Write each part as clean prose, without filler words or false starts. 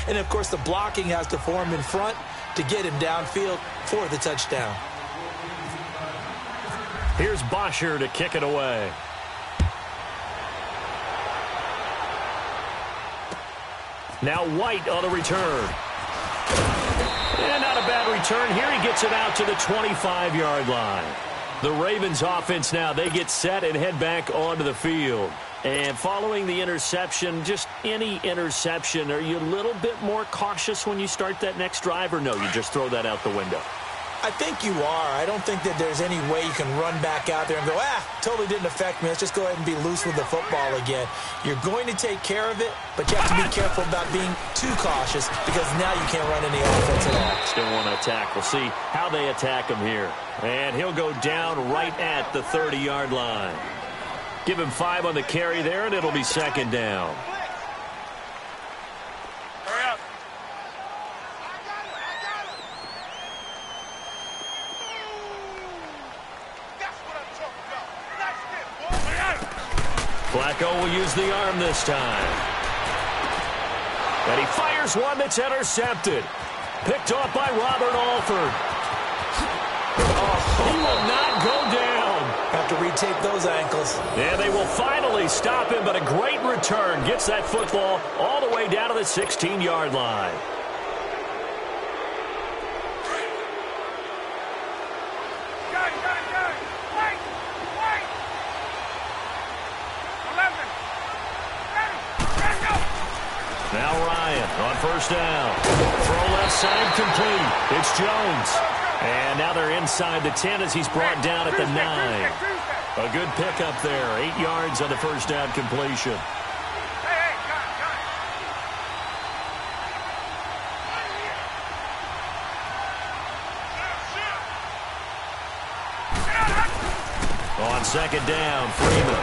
And, of course, the blocking has to form in front to get him downfield for the touchdown. Here's Bosher to kick it away. Now White on the return. And not a bad return here. He gets it out to the 25-yard line. The Ravens offense now, they get set and head back onto the field. And following the interception, just any interception, are you a little bit more cautious when you start that next drive, or no, you just throw that out the window? I think you are. I don't think that there's any way you can run back out there and go, totally didn't affect me. Let's just go ahead and be loose with the football again. You're going to take care of it, but you have to be careful about being too cautious because now you can't run any offense at all. Still want to attack. We'll see how they attack him here. And he'll go down right at the 30-yard line. Give him 5 on the carry there, and it'll be second down. Flacco will use the arm this time. And he fires one that's intercepted. Picked off by Robert Alford. He will not go down. Have to retake those ankles. Yeah, they will finally stop him, but a great return. Gets that football all the way down to the 16-yard line. Now Ryan on first down. Throw left side complete. It's Jones. And now they're inside the 10 as he's brought down at the 9. A good pickup there. 8 yards on the first down completion. On second down, Freeman.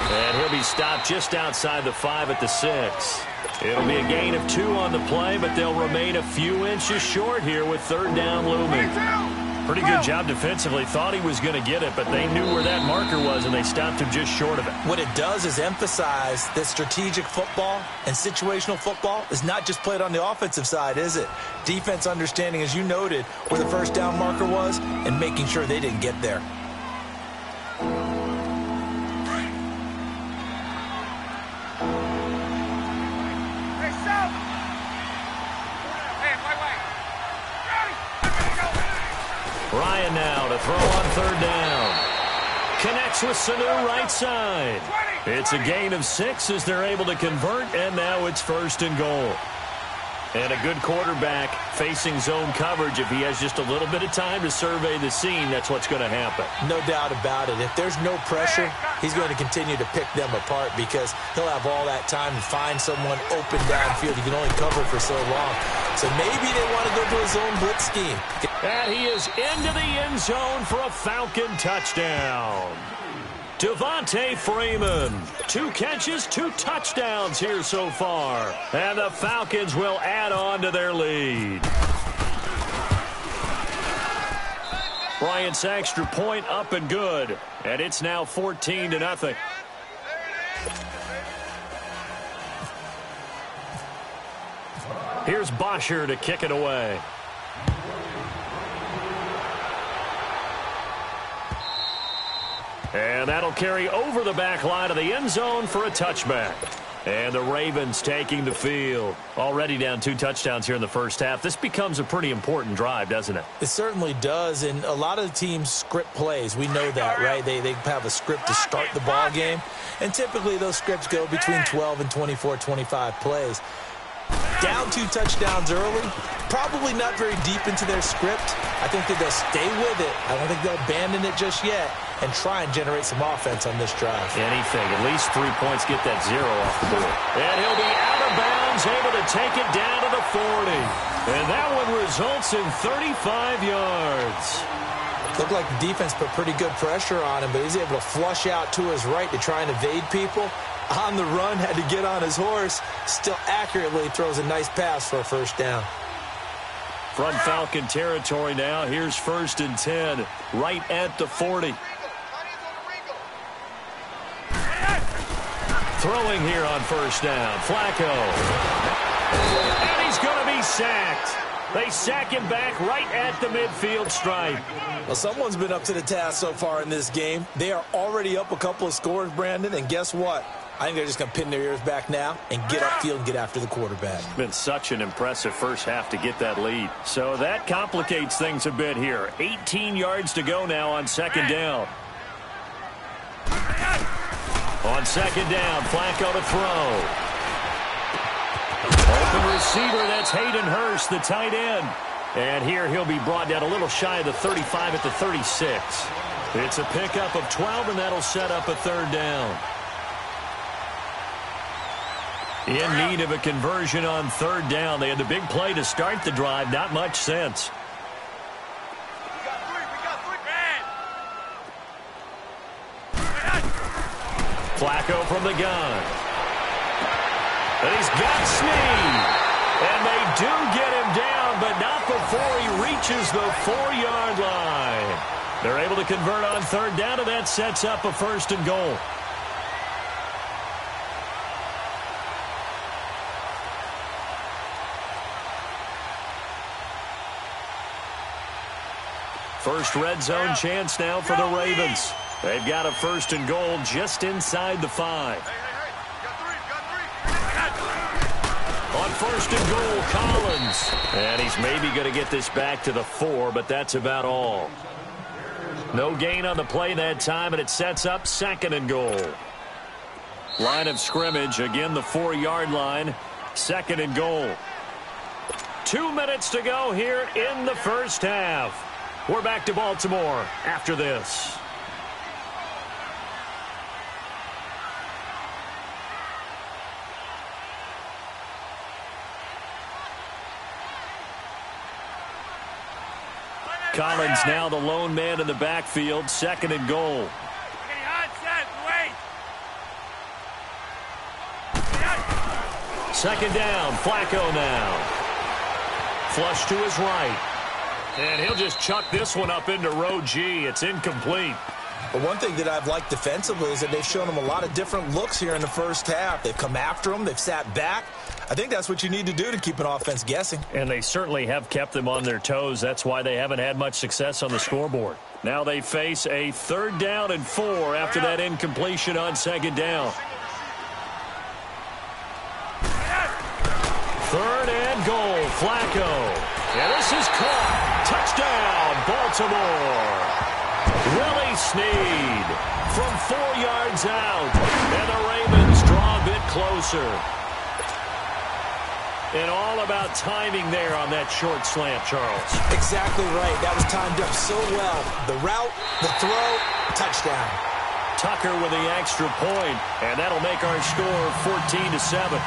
And he'll be stopped just outside the 5 at the 6. It'll be a gain of 2 on the play, but they'll remain a few inches short here with third down looming. Pretty good job defensively. Thought he was going to get it, but they knew where that marker was, and they stopped him just short of it. What it does is emphasize that strategic football and situational football is not just played on the offensive side, is it? Defense understanding, as you noted, where the first down marker was and making sure they didn't get there. Ryan now to throw on third down. Connects with Sanu right side. It's a gain of 6 as they're able to convert, and now it's first and goal. And a good quarterback facing zone coverage. If he has just a little bit of time to survey the scene, that's what's going to happen. No doubt about it. If there's no pressure, he's going to continue to pick them apart because he'll have all that time to find someone open downfield. He can only cover for so long. So maybe they want to go to a zone blitz scheme. And he is into the end zone for a Falcon touchdown. Devontae Freeman, 2 catches, 2 touchdowns here so far. And the Falcons will add on to their lead. Bryant's extra point up and good. And it's now 14-0. Here's Bosher to kick it away. And that'll carry over the back line of the end zone for a touchback. And the Ravens taking the field. Already down 2 touchdowns here in the first half. This becomes a pretty important drive, doesn't it? It certainly does, and a lot of the teams script plays. We know that, right? They have a script to start the ball game, and typically those scripts go between 12 and 24, 25 plays. Down 2 touchdowns early, probably not very deep into their script. I think that they'll stay with it. I don't think they'll abandon it just yet and try and generate some offense on this drive. Anything. At least 3 points, get that 0 off the board. And he'll be out of bounds, able to take it down to the 40. And that one results in 35 yards. Looked like the defense put pretty good pressure on him, but he's able to flush out to his right to try and evade people. On the run, had to get on his horse. Still accurately throws a nice pass for a first down. From Falcon territory now, here's 1st and 10, right at the 40. Throwing here on first down, Flacco. And he's sacked. They sack him back right at the midfield stripe. Well, someone's been up to the task so far in this game. They are already up a couple of scores, Brandon, and guess what? I think they're just going to pin their ears back now and get upfield and get after the quarterback. It's been such an impressive first half to get that lead. So that complicates things a bit here. 18 yards to go now on second down. On second down, Flacco to throw. Open receiver, that's Hayden Hurst, the tight end. And here he'll be brought down a little shy of the 35 at the 36. It's a pickup of 12, and that'll set up a third down. In need of a conversion on third down. They had the big play to start the drive. Not much sense. Flacco from the gun. And he's got Snead. And they do get him down, but not before he reaches the 4-yard line. They're able to convert on third down, and that sets up a first and goal. First red zone chance now for the Ravens. They've got a first and goal just inside the 5. On first and goal, Collins. And he's maybe going to get this back to the 4, but that's about all. No gain on the play that time, and it sets up second and goal. Line of scrimmage, again the 4-yard line. Second and goal. 2 minutes to go here in the first half. We're back to Baltimore after this. Collins now the lone man in the backfield. Second and goal. Second down. Flacco now. Flush to his right. And he'll just chuck this one up into row G. It's incomplete. But one thing that I've liked defensively is that they've shown him a lot of different looks here in the first half. They've come after him. They've sat back. I think that's what you need to do to keep an offense guessing. And they certainly have kept them on their toes. That's why they haven't had much success on the scoreboard. Now they face a third down and 4 after that incompletion on second down. Third and goal. Flacco. And this is caught. Touchdown, Baltimore. Willie Snead from 4 yards out. And the Ravens draw a bit closer. And all about timing there on that short slant, Charles. Exactly right. That was timed up so well. The route, the throw, touchdown. Tucker with the extra point, and that'll make our score 14-7.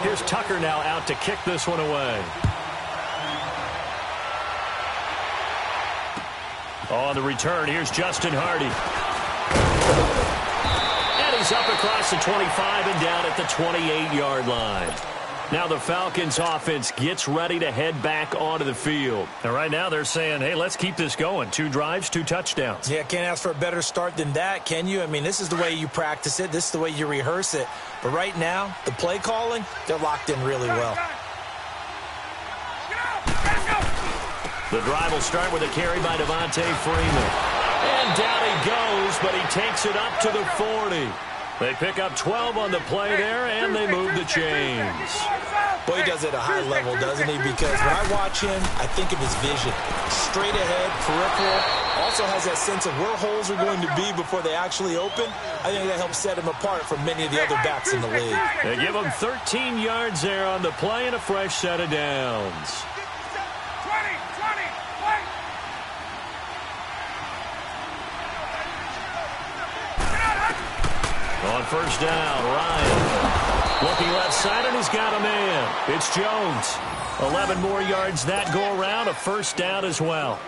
Here's Tucker now out to kick this one away. On the return, here's Justin Hardy. And he's up across the 25 and down at the 28-yard line. Now the Falcons offense gets ready to head back onto the field. And right now they're saying, hey, let's keep this going. 2 drives, 2 touchdowns. Yeah, can't ask for a better start than that, can you? I mean, this is the way you practice it. This is the way you rehearse it. But right now, the play calling, they're locked in really well. The drive will start with a carry by Devontae Freeman. And down he goes, but he takes it up to the 40. They pick up 12 on the play there, and they move the chains. Boy, he does it at a high level, doesn't he? Because when I watch him, I think of his vision. Straight ahead, peripheral. Also has that sense of where holes are going to be before they actually open. I think that helps set him apart from many of the other backs in the league. They give him 13 yards there on the play and a fresh set of downs. On first down, Ryan. Looking left side, and he's got a man. It's Jones. 11 more yards that go around, a first down as well.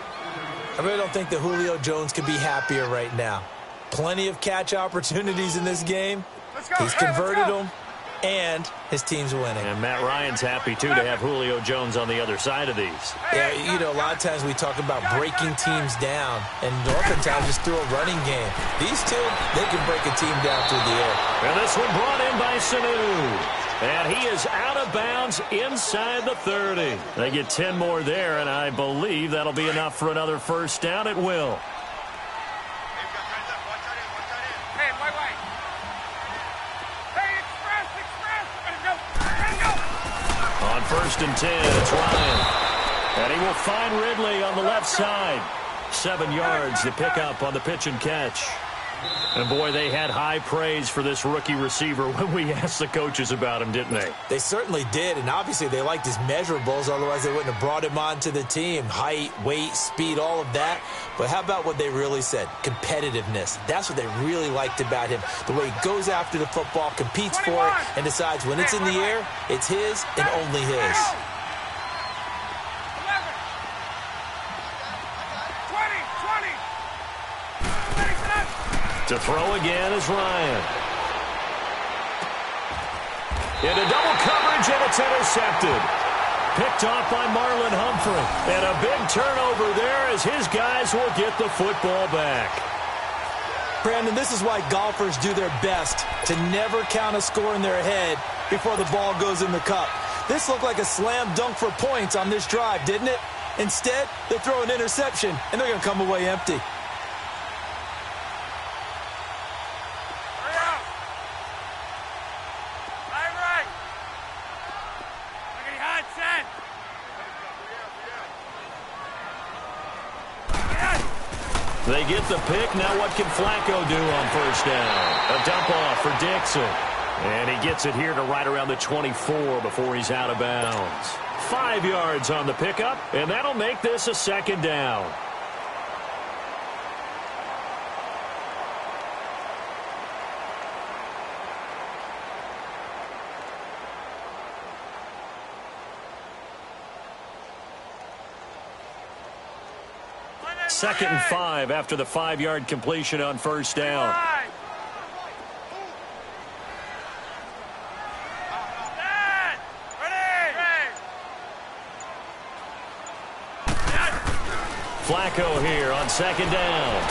I really don't think that Julio Jones could be happier right now. Plenty of catch opportunities in this game. He's converted them. and his team's winning. And Matt Ryan's happy, too, to have Julio Jones on the other side of these. Yeah, you know, a lot of times we talk about breaking teams down, and oftentimes just through a running game. These two, they can break a team down through the air. And this one brought in by Sanu. And he is out of bounds inside the 30. They get 10 more there, and I believe that'll be enough for another first down. It will. On 1st and 10, it's Ryan. And he will find Ridley on the left side. 7 yards to pick up on the pitch and catch. And, boy, they had high praise for this rookie receiver when we asked the coaches about him, didn't they? They certainly did, and obviously they liked his measurables. Otherwise, they wouldn't have brought him onto the team. Height, weight, speed, all of that. But how about what they really said? Competitiveness. That's what they really liked about him. The way he goes after the football, competes for it, and decides when it's in the air, it's his and only his. To throw again is Ryan. Into double coverage, and it's intercepted. Picked off by Marlon Humphrey. And a big turnover there as his guys will get the football back. Brandon, this is why golfers do their best to never count a score in their head before the ball goes in the cup. This looked like a slam dunk for points on this drive, didn't it? Instead, they throw an interception, and they're going to come away empty. They get the pick. Now what can Flacco do on first down? A dump off for Dixon. And he gets it here to right around the 24 before he's out of bounds. 5 yards on the pickup, and that'll make this a second down. Second and 5 after the 5-yard completion on first down. Flacco here on second down.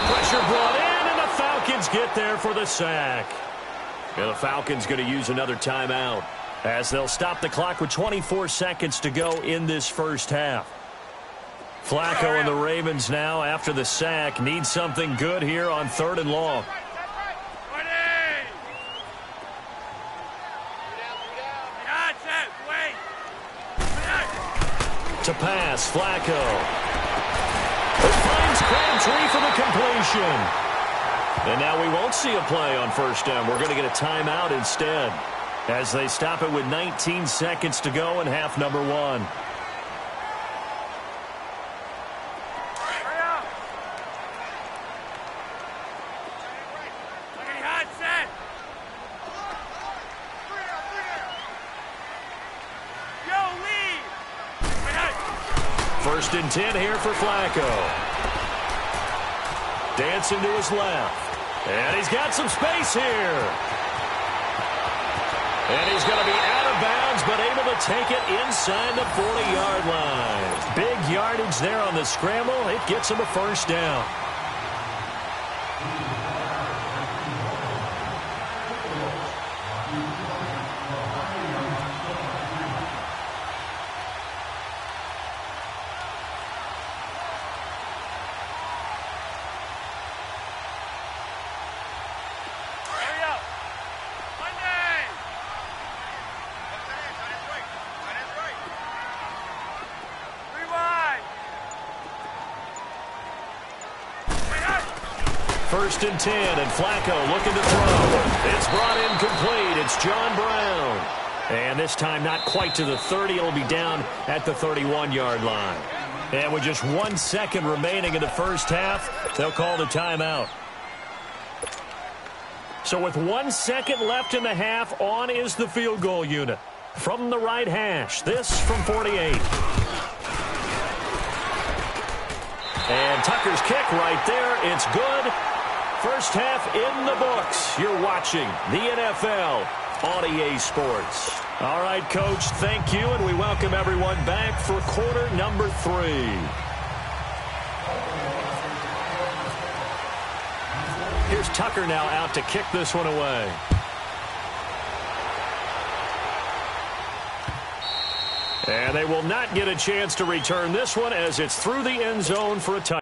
Pressure brought in, and the Falcons get there for the sack. And the Falcons going to use another timeout as they'll stop the clock with 24 seconds to go in this first half. Flacco and the Ravens now, after the sack, need something good here on 3rd and long. To pass, Flacco. Finds Crabtree for the completion. And now we won't see a play on first down. We're going to get a timeout instead as they stop it with 19 seconds to go in half number 1. First and 10 here for Flacco. Dancing to his left. And he's got some space here. And he's going to be out of bounds, but able to take it inside the 40-yard line. Big yardage there on the scramble. It gets him a first down. First and 10, and Flacco looking to throw. It's brought in complete. It's John Brown. And this time not quite to the 30. It'll be down at the 31-yard line. And with just 1 second remaining in the first half, they'll call the timeout. So with 1 second left in the half, on is the field goal unit. From the right hash, this from 48. And Tucker's kick right there. It's good. First half in the books. You're watching the NFL on EA Sports. All right, Coach, thank you, and we welcome everyone back for quarter number 3. Here's Tucker now out to kick this one away. And they will not get a chance to return this one as it's through the end zone for a touchdown.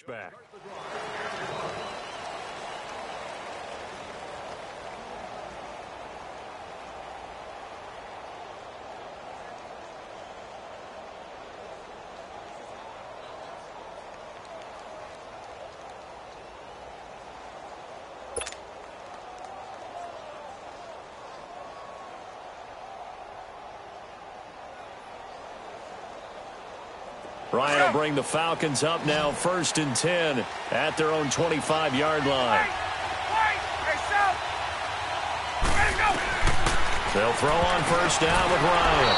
Back. Ryan will bring the Falcons up now, 1st and 10 at their own 25-yard line. They'll throw on 1st down with Ryan.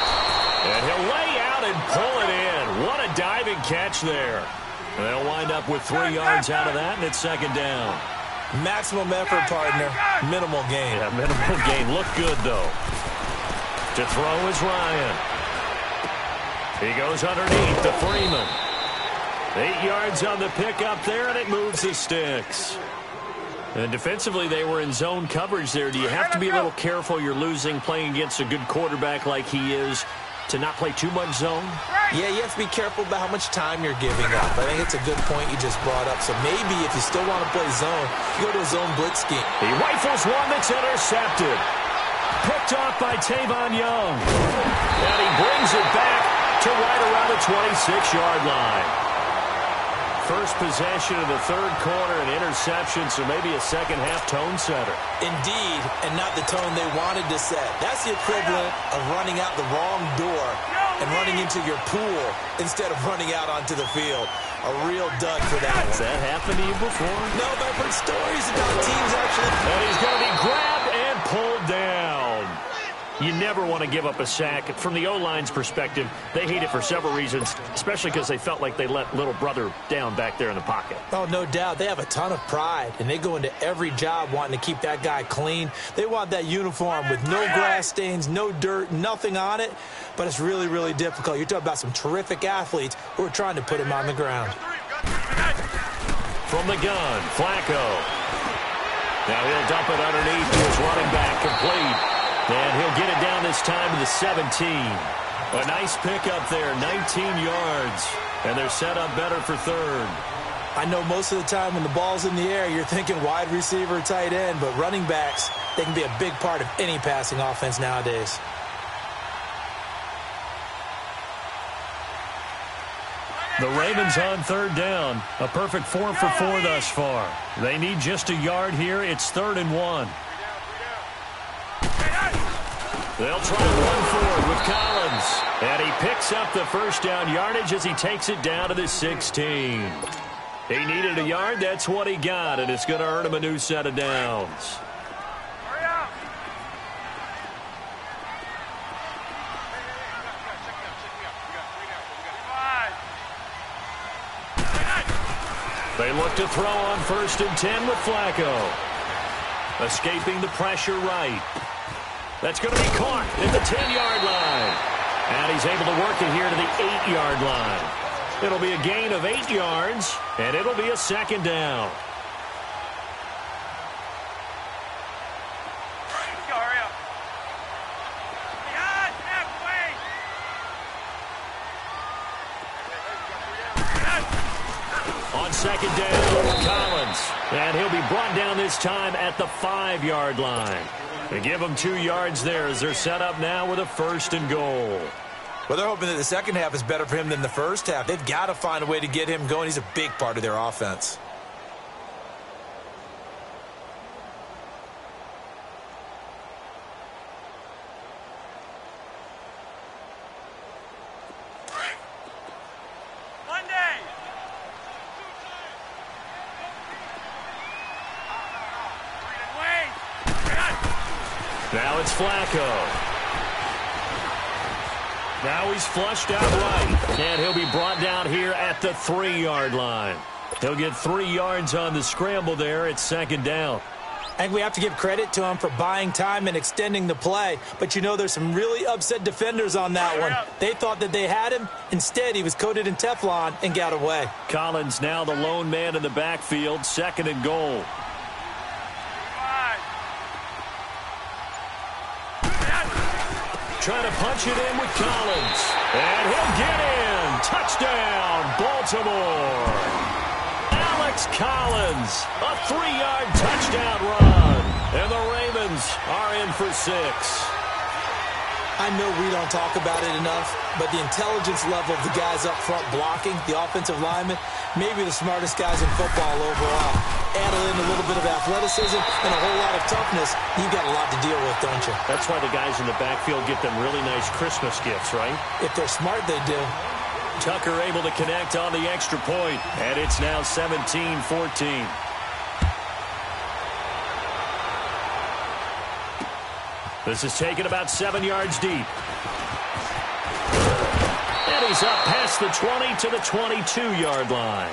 And he'll lay out and pull it in. What a diving catch there. They'll wind up with 3 yards out of that, and it's 2nd down. Maximum effort, partner. Minimal gain. Yeah, minimal gain. Look good, though. To throw is Ryan. He goes underneath to Freeman. 8 yards on the pickup there, and it moves the sticks. And defensively, they were in zone coverage there. Do you have to be a little careful you're losing playing against a good quarterback like he is to not play too much zone? Yeah, you have to be careful about how much time you're giving up. I think it's a good point you just brought up. So maybe if you still want to play zone, you go to a zone blitz scheme. He rifles one that's intercepted. Picked off by Tavon Young. And he brings it back to right around the 26-yard line. First possession of the 3rd quarter, an interception, so maybe a second-half tone setter. Indeed, and not the tone they wanted to set. That's the equivalent of running out the wrong door and running into your pool instead of running out onto the field. A real dud for that one. Has that happened to you before? No, but I've heard stories about teams actually. And he's going to be grabbed and pulled down. You never want to give up a sack. From the O-line's perspective, they hate it for several reasons, especially because they felt like they let little brother down back there in the pocket. Oh, no doubt. They have a ton of pride, and they go into every job wanting to keep that guy clean. They want that uniform with no grass stains, no dirt, nothing on it, but it's really, really difficult. You're talking about some terrific athletes who are trying to put him on the ground. From the gun, Flacco. Now he'll dump it underneath to his running back, complete. And he'll get it down this time to the 17. A nice pickup there, 19 yards. And they're set up better for 3rd. I know most of the time when the ball's in the air, you're thinking wide receiver, tight end, but running backs, they can be a big part of any passing offense nowadays. The Ravens on 3rd down. A perfect 4 for 4 thus far. They need just a yard here. It's 3rd and 1. They'll try to run forward with Collins. And he picks up the 1st down yardage as he takes it down to the 16. He needed a yard. That's what he got, and it's going to earn him a new set of downs. They look to throw on 1st and 10 with Flacco. Escaping the pressure right. That's going to be caught at the 10-yard line. And he's able to work it here to the 8-yard line. It'll be a gain of 8 yards, and it'll be a 2nd down. On 2nd down, Collins. And he'll be brought down this time at the 5-yard line. They give him 2 yards there as they're set up now with a 1st and goal. Well, they're hoping that the second half is better for him than the first half. They've got to find a way to get him going. He's a big part of their offense. Now it's Flacco. Now he's flushed out right. And he'll be brought down here at the 3-yard line. He'll get 3 yards on the scramble there. It's 2nd down. I think we have to give credit to him for buying time and extending the play. But you know there's some really upset defenders on that one. They thought that they had him. Instead, he was coated in Teflon and got away. Collins now the lone man in the backfield. 2nd and goal. Trying to punch it in with Collins. And he'll get in. Touchdown, Baltimore. Alex Collins, a 3-yard touchdown run. And the Ravens are in for 6. I know we don't talk about it enough, but the intelligence level of the guys up front blocking, the offensive linemen, maybe the smartest guys in football overall. Add in a little bit of athleticism and a whole lot of toughness, you've got a lot to deal with, don't you? That's why the guys in the backfield get them really nice Christmas gifts, right? If they're smart, they do. Tucker able to connect on the extra point, and it's now 17-14. This is taken about 7 yards deep. And he's up past the 20 to the 22-yard line.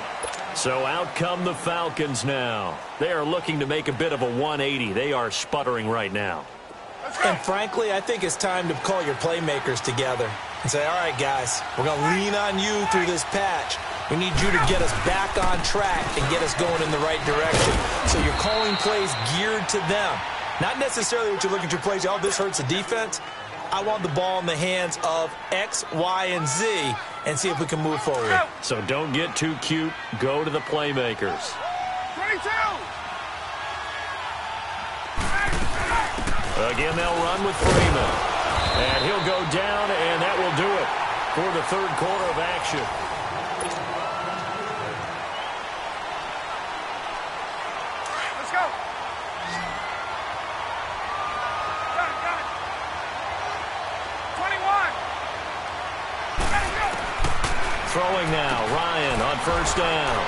So out come the Falcons now. They are looking to make a bit of a 180. They are sputtering right now. And frankly, I think it's time to call your playmakers together and say, all right, guys, we're going to lean on you through this patch. We need you to get us back on track and get us going in the right direction. So you're calling plays geared to them. Not necessarily what you look at your plays, oh, this hurts the defense. I want the ball in the hands of X, Y, and Z and see if we can move forward. So don't get too cute. Go to the playmakers. 22! Again, they'll run with Freeman. And he'll go down, and that will do it for the 3rd quarter of action. Let's go! Got it. 21! Throwing now, Ryan on 1st down.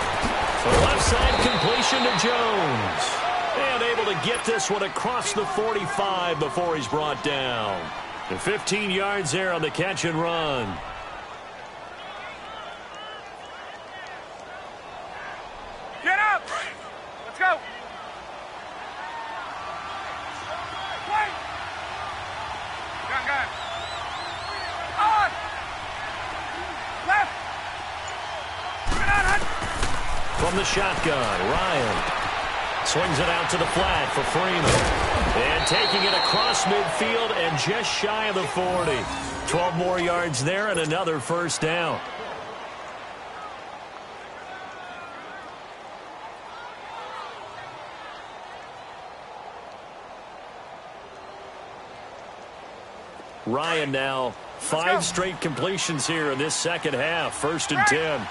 The left side completion to Jones. And able to get this one across the 45 before he's brought down. And 15 yards there on the catch and run. Get up! Let's go! Wait! Gun. On! Left! Get on, From the shotgun, Ryan swings it out to the flat for Freeman. And taking it across midfield and just shy of the 40. 12 more yards there and another 1st down. Ryan now 5 straight completions here in this 2nd half. 1st and 10.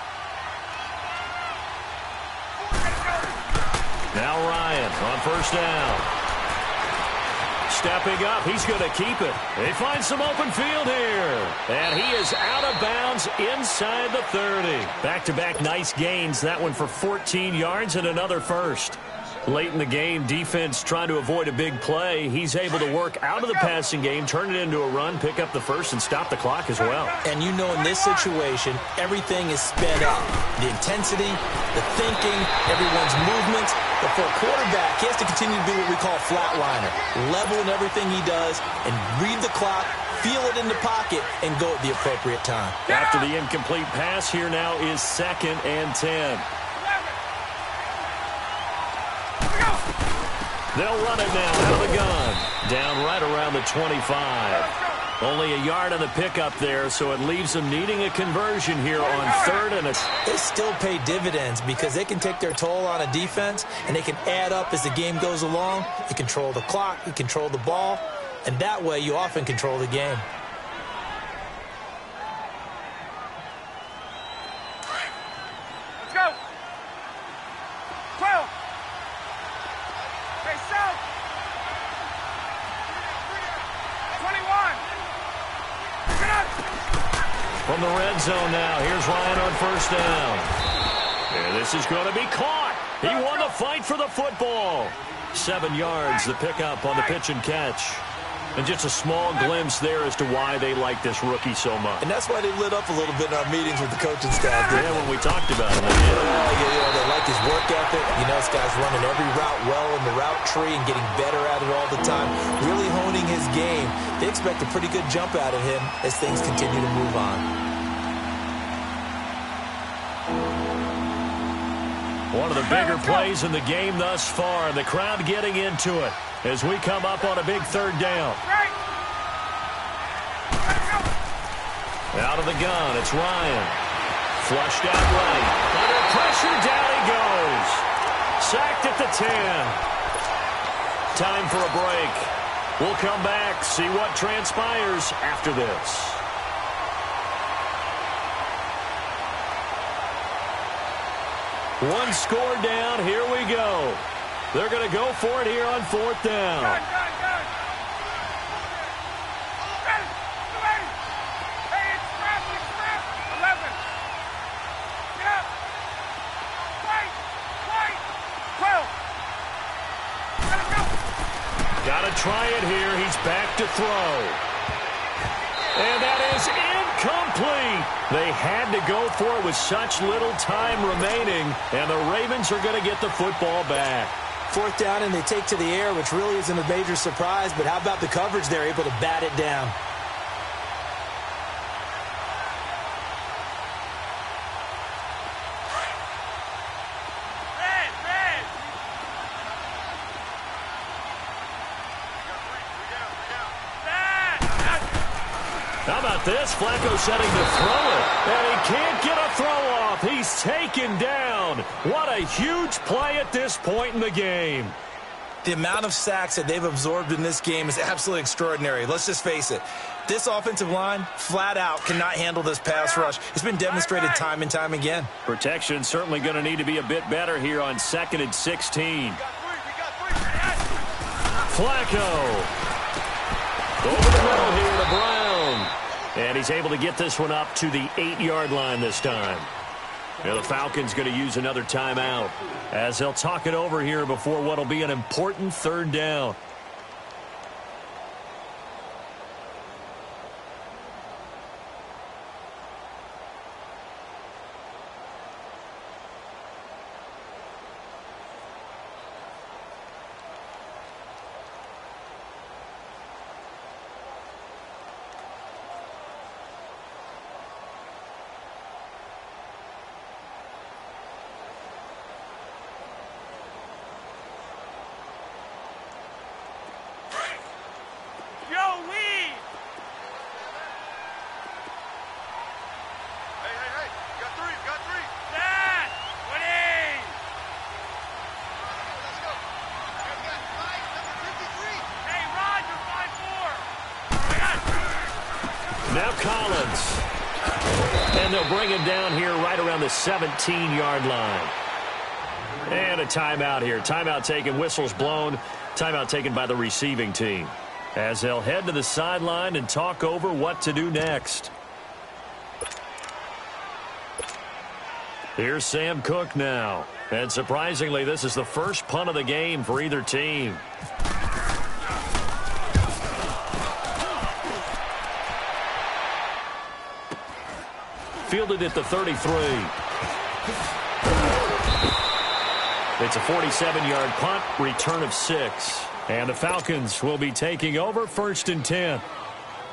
Now Ryan on 1st down. Stepping up, he's going to keep it. They find some open field here. And he is out of bounds inside the 30. Back-to-back nice gains. That one for 14 yards and another 1st. Late in the game, defense trying to avoid a big play. He's able to work out of the passing game, turn it into a run, pick up the 1st, and stop the clock as well. And you know in this situation, everything is sped up. The intensity, the thinking, everyone's movements. But for a quarterback, he has to continue to be what we call a flatliner. Level in everything he does and read the clock, feel it in the pocket, and go at the appropriate time. After the incomplete pass, here now is 2nd and 10. They'll run it now out of the gun. Down right around the 25. Only a yard on the pickup there, so it leaves them needing a conversion here on 3rd and a... They still pay dividends because they can take their toll on a defense, and they can add up as the game goes along. You control the clock, you control the ball, and that way you often control the game. Let's go! 12! Hey, south! 21! Get up! From the red zone now, here's Ryan on 1st down. And this is going to be caught. He won the fight for the football. 7 yards, the pickup on the pitch and catch. And just a small glimpse there as to why they like this rookie so much. And that's why they lit up a little bit in our meetings with the coaching staff. Yeah, when we talked about him. They like his work ethic. You know, this guy's running every route well in the route tree and getting better at it all the time, really honing his game. They expect a pretty good jump out of him as things continue to move on. One of the bigger plays in the game thus far. The crowd getting into it as we come up on a big third down. Out of the gun, it's Ryan. Flushed out right. Under pressure, down he goes. Sacked at the 10. Time for a break. We'll come back, see what transpires after this. One score down, here we go. They're going to go for it here on fourth down. Hey, it's scrap. 11. Get up. Right. 12. Gotta go. Got to try it here. He's back to throw. And that is incomplete. They had to go for it with such little time remaining, and the Ravens are going to get the football back. Fourth down, and they take to the air, which really isn't a major surprise, but how about the coverage? They're able to bat it down. How about this? Flacco setting to throw it, and he can't get a throw off. He's taken down. What a huge play at this point in the game. The amount of sacks that they've absorbed in this game is absolutely extraordinary. Let's just face it. This offensive line, flat out, cannot handle this pass rush. It's been demonstrated time and time again. Protection certainly going to need to be a bit better here on 2nd and 16. Flacco. Over the middle here to Brown. And he's able to get this one up to the 8-yard line this time. Now the Falcons going to use another timeout as they'll talk it over here before what will be an important third down. Now Collins. And they'll bring him down here right around the 17-yard line. And a timeout here. Timeout taken, whistles blown. Timeout taken by the receiving team. As they'll head to the sideline and talk over what to do next. Here's Sam Cook now. And surprisingly, this is the first punt of the game for either team. Fielded at the 33. It's a 47-yard punt, return of 6. And the Falcons will be taking over 1st and 10.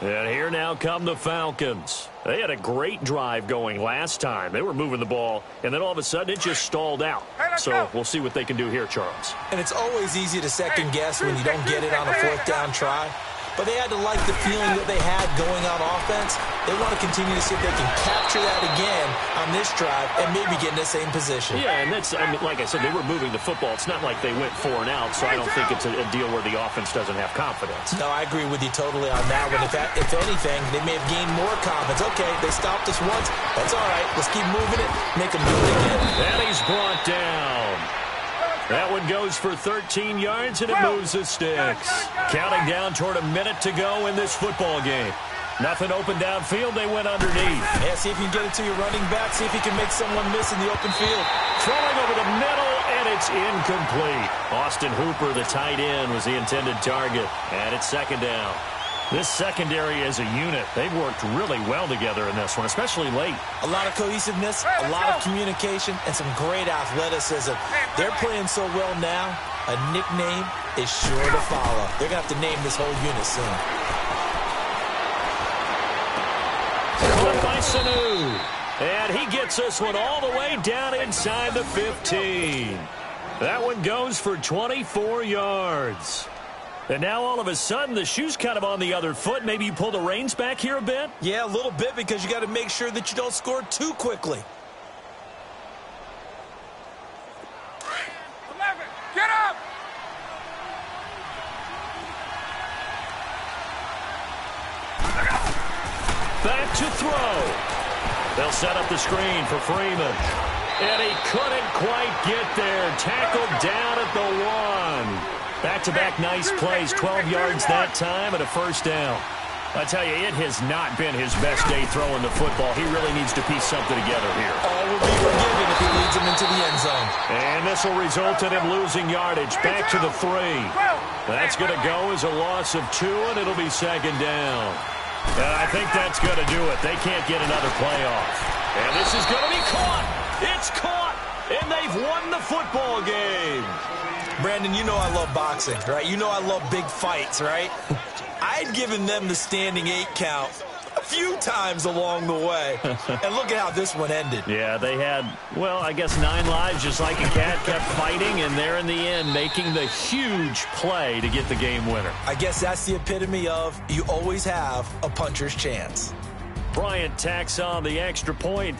And here now come the Falcons. They had a great drive going last time. They were moving the ball, and then all of a sudden it just stalled out. So we'll see what they can do here, Charles. And it's always easy to second guess when you don't get it on a 4th down try. But they had to like the feeling that they had going on offense. They want to continue to see if they can capture that again on this drive and maybe get in the same position. Yeah, and that's, I mean, like I said, they were moving the football. It's not like they went 4 and out, so I don't think it's a deal where the offense doesn't have confidence. No, I agree with you totally on that one. If anything, they may have gained more confidence. Okay, they stopped us once. That's all right. Let's keep moving it, make them do it again. And he's brought down. That one goes for 13 yards, and it moves the sticks. Counting down toward a minute to go in this football game. Nothing open downfield. They went underneath. Yeah, see if you can get it to your running back. See if you can make someone miss in the open field. Throwing over the middle, and it's It's incomplete. Austin Hooper, the tight end, was the intended target. And it's second down. This secondary as a unit, they've worked really well together in this one, especially late. A lot of cohesiveness, a lot of communication, and some great athleticism. They're playing so well now, a nickname is sure to follow. They're going to have to name this whole unit soon. Caught by Sanu. And he gets this one all the way down inside the 15. That one goes for 24 yards. And now all of a sudden the shoe's kind of on the other foot. Maybe you pull the reins back here a bit? Yeah, a little bit, because you got to make sure that you don't score too quickly. 11, get up! Back to throw. They'll set up the screen for Freeman. And he couldn't quite get there. Tackled down at the 1. Back-to-back nice plays, 12 yards that time and a first down. I tell you, it has not been his best day throwing the football. He really needs to piece something together here. All will be forgiven if he leads him into the end zone. And this will result in him losing yardage. Back to the 3. That's going to go as a loss of 2, and it'll be second down. And I think that's going to do it. They can't get another play off. And this is going to be caught. It's caught, and they've won the football game. Brandon, you know I love boxing, right? You know I love big fights, right? I'd given them the standing 8 count a few times along the way. And look at how this one ended. Yeah, they had, well, I guess 9 lives, just like a cat, kept fighting, and there in the end making the huge play to get the game winner. I guess that's the epitome of you always have a puncher's chance. Bryant tacks on the extra point.